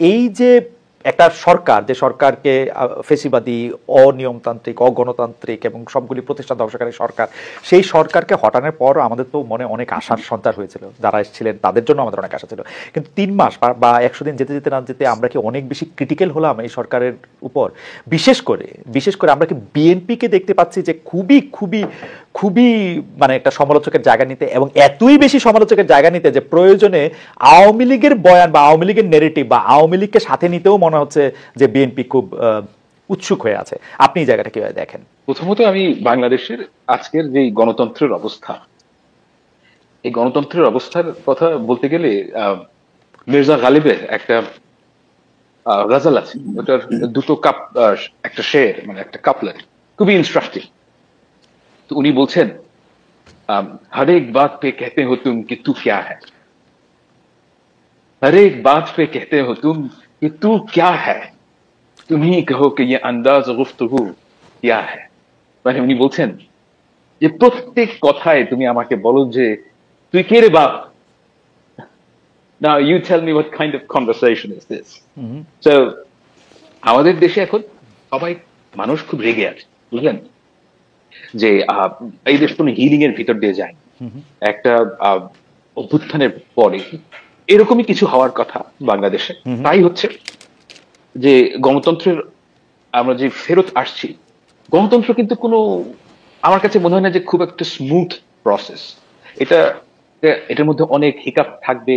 এই যে একটা সরকার, যে সরকারকে ফেসিবাদী, অনিয়মতান্ত্রিক, অগণতান্ত্রিক এবং সবগুলি প্রতিষ্ঠান ধ্বংসকারী সরকার, সেই সরকারকে হটানোর পর আমাদের তো মনে অনেক আশার সঞ্চার হয়েছিল, যারা এসেছিলেন তাদের জন্য আমাদের অনেক আশা ছিল। কিন্তু 3 মাস বা 100 দিন যেতে যেতে না যেতে আমরা কি অনেক বেশি ক্রিটিক্যাল হলাম এই সরকারের উপর? বিশেষ করে আমরা কি বিএনপিকে দেখতে পাচ্ছি যে খুবই খুবই খুবই মানে একটা সমালোচকের জায়গা নিতে, এবং এতই বেশি সমালোচকের জায়গা নিতে যে প্রয়োজনে আওয়ামী লীগের বয়ান বা আওয়ামী লীগের নেরেটিভ বা আওয়ামী লীগকে সাথে নিতেও মনে হচ্ছে যে বিএনপি খুব উৎসুক হয়ে আছে। আপনি এই জায়গাটা কিভাবে দেখেন? প্রথমত আমি বাংলাদেশের আজকের যে গণতন্ত্রের অবস্থা, এই গণতন্ত্রের অবস্থার কথা বলতে গেলে মির্জা গালিবের একটা গজল আছে, ওটার দুটো কাপ, একটা শের মানে একটা কাপলেট, খুবই ইন্টারেস্টিং। তো উনি বলছেন, हर एक बात पे कहते हो तुम कि तू क्या है, हर एक बात पे कहते हो तुम कि तू क्या है, तुम ही कहो कि ये अंदाज गुफ्तगू क्या है। মানে উনি বলছেন যে প্রত্যেক কথায় তুমি আমাকে বলো যে তুই কে রে বাপ। Now you tell me what kind of conversation is this? So আমাদের দেশে এখন সবাই, মানুষ খুব রেগে আছে, বুঝলেন, যে এই দেশ কোনো হিলিং এর ভিতর দিয়ে যায়, একটা অভ্যুত্থানের পরে এরকমই কিছু হওয়ার কথা বাংলাদেশে। তাই হচ্ছে যে গণতন্ত্রের আমরা যে ফেরত আসছি, গণতন্ত্র কিন্তু কোনো, আমার কাছে মনে হয় না যে খুব একটা স্মুথ প্রসেস। এটার মধ্যে অনেক হিকাপ থাকবে,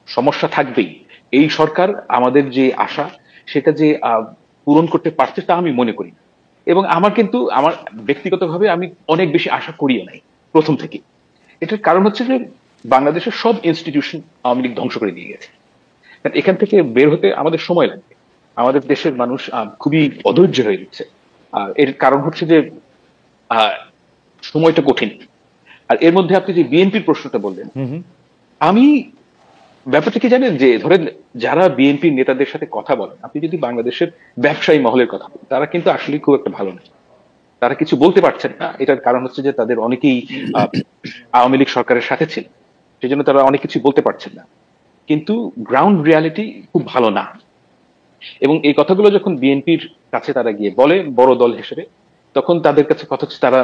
সমস্যা থাকবেই। এই সরকার আমাদের যে আশা সেটা যে পূরণ করতে পারছে তা আমি মনে করি। এবং আমার ব্যক্তিগতভাবে আমি অনেক বেশি আশা করিও নাই প্রথম থেকে। এটার কারণ হচ্ছে যে বাংলাদেশের সব ইনস্টিটিউশন আওয়ামী লীগ ধ্বংস করে দিয়ে গেছে। এখান থেকে বের হতে আমাদের সময় লাগবে। আমাদের দেশের মানুষ খুবই অধৈর্য হয়ে যাচ্ছে। এর কারণ হচ্ছে যে সময়টা কঠিন। আর এর মধ্যে আপনি যে বিএনপির প্রশ্নটা বললেন, আমি ব্যাপারটা কি জানেন, যে ধরেন যারা বিএনপির নেতাদের সাথে কথা বলেন, আপনি যদি বাংলাদেশের ব্যবসায়ী মহলের কথা বলেন, তারা কিন্তু আসলে খুব একটা ভালো না, তারা কিছু বলতে পারছেন না। এটার কারণ হচ্ছে যে তাদের অনেকেই আওয়ামী লীগ সরকারের সাথে ছিল, সেই জন্য তারা অনেক কিছু বলতে পারছেন না। কিন্তু গ্রাউন্ড রিয়ালিটি খুব ভালো না। এবং এই কথাগুলো যখন বিএনপির কাছে তারা গিয়ে বলে বড় দল হিসেবে, তখন তাদের কাছে কথা হচ্ছে তারা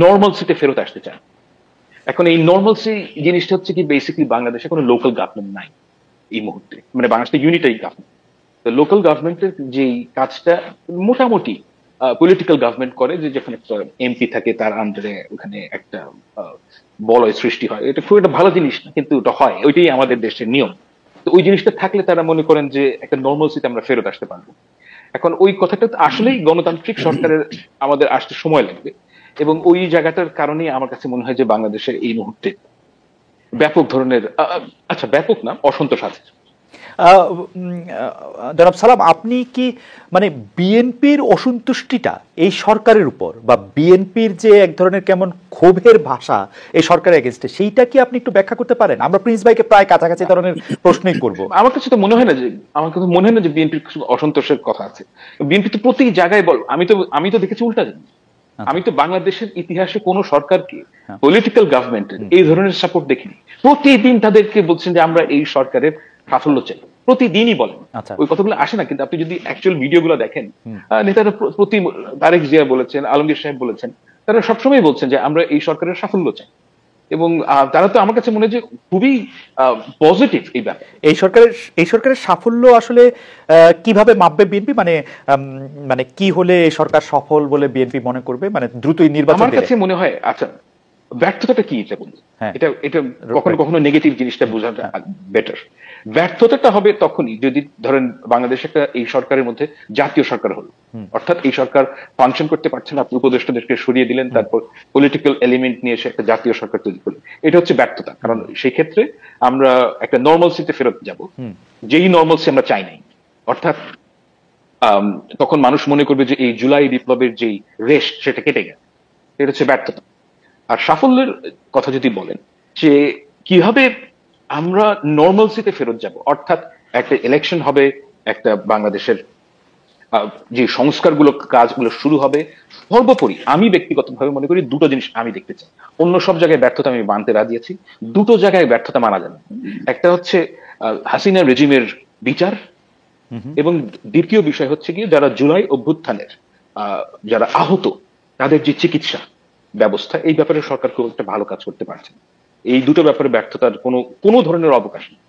নর্মালসিতে ফেরত আসতে চায়। এখন এই নর্মালসি জিনিসটা হচ্ছে কি, বেসিক্যালি বাংলাদেশে কোনো লোকাল গভর্নমেন্ট নাই এই মুহূর্তে, মানে বাংলাদেশে ইউনিটারি গভর্নমেন্ট। তো লোকাল গভর্নমেন্টের যে কাজটা মোটামুটি পলিটিক্যাল গভর্নমেন্ট করে, যে যখন একটা এমপি থাকে তার আন্ডারে ওখানে একটা বলয় সৃষ্টি হয়, এটা খুব একটা ভালো জিনিস না, কিন্তু ওটা হয়, ওইটাই আমাদের দেশের নিয়ম। তো ওই জিনিসটা থাকলে তারা মনে করেন যে একটা নর্মালসিতে আমরা ফেরত আসতে পারবো। এখন ওই কথাটা আসলেই গণতান্ত্রিক সরকারের আমাদের আসতে সময় লাগবে, এবং ওই জায়গাটার কারণে আমার কাছে মনে হয় যে বাংলাদেশের এই মুহূর্তে ব্যাপক ধরনের, আচ্ছা ব্যাপক না, অসন্তোষ আছে। জনাব সালাম, আপনি কি মানে বিএনপির অসন্তুষ্টিটা এই সরকারের উপর, বা বিএনপির যে এক ধরনের কেমন ক্ষোভের ভাষা এই সরকারের এগেইনস্টে, সেইটা কি আপনি একটু ব্যাখ্যা করতে পারেন? আমরা প্রিন্স ভাইকে প্রায় কাছাকাছি ধরনের প্রশ্নই করব। আমার কাছে তো মনে হয় না যে বিএনপির কিছু অসন্তোষের কথা আছে। বিএনপি তো প্রতি জায়গায় বল, আমি তো দেখেছি উল্টা জানি। আমি তো বাংলাদেশের ইতিহাসে কোন সরকারকে, পলিটিক্যাল গভর্নমেন্টের এই ধরনের সাপোর্ট দেখিনি। প্রতিদিন তাদেরকে বলছেন যে আমরা এই সরকারের সাফল্য চাই, প্রতিদিনই বলেন। ওই কথাগুলো আসে না, কিন্তু আপনি যদি অ্যাকচুয়াল ভিডিওগুলো দেখেন, নেতারা তারেক জিয়া বলেছেন, আলমগীর সাহেব বলেছেন, তারা সবসময় বলছেন যে আমরা এই সরকারের সাফল্য চাই। এবং তারা তো আমার কাছে মনে হয় যে খুবই পজিটিভ এই ব্যাপার। এই সরকারের সাফল্য আসলে কিভাবে মাপবে বিএনপি? মানে কি হলে এই সরকার সফল বলে বিএনপি মনে করবে? মানে দ্রুতই নির্বাচন? আমার কাছে মনে হয়, আচ্ছা ব্যর্থতাটা কি এটা বলুন। এটা কখনো কখনো নেগেটিভ জিনিসটা বোঝাটা বেটার। ব্যর্থতাটা হবে তখনই যদি ধরেন বাংলাদেশ একটা এই সরকারের মধ্যে জাতীয় সরকার হলো, অর্থাৎ এই সরকার ফাংশন করতে পারছে না, আপনি উপদেষ্টাদেরকে সরিয়ে দিলেন, তারপর পলিটিক্যাল এলিমেন্ট নিয়ে এসে একটা জাতীয় সরকার তৈরি করলেন। এটা হচ্ছে ব্যর্থতা, কারণ সেই ক্ষেত্রে আমরা একটা নর্মালসিতে ফেরত যাব, যেই নর্মালসি আমরা চাই নাই। অর্থাৎ তখন মানুষ মনে করবে যে এই জুলাই বিপ্লবের যেই রেশ সেটা কেটে গেছে। এটা হচ্ছে ব্যর্থতা। আর সাফল্যের কথা যদি বলেন যে কিভাবে আমরা নর্মালসিতে ফেরত যাব, অর্থাৎ একটা ইলেকশন হবে, একটা বাংলাদেশের যে সংস্কারগুলো কাজগুলো শুরু হবে। সর্বোপরি আমি ব্যক্তিগতভাবে মনে করি দুটো জিনিস আমি দেখতে চাই। অন্য সব জায়গায় ব্যর্থতা আমি মানতে রাজি আছি, দুটো জায়গায় ব্যর্থতা মানা যাবে। একটা হচ্ছে হাসিনা রেজিমের বিচার, এবং দ্বিতীয় বিষয় হচ্ছে গিয়ে যারা জুলাই অভ্যুত্থানের যারা আহত তাদের যে চিকিৎসা ব্যবস্থা, এই ব্যাপারে সরকার খুব একটা ভালো কাজ করতে পারছে না। এই দুটো ব্যাপারে ব্যর্থতার কোনো ধরনের অবকাশ নেই।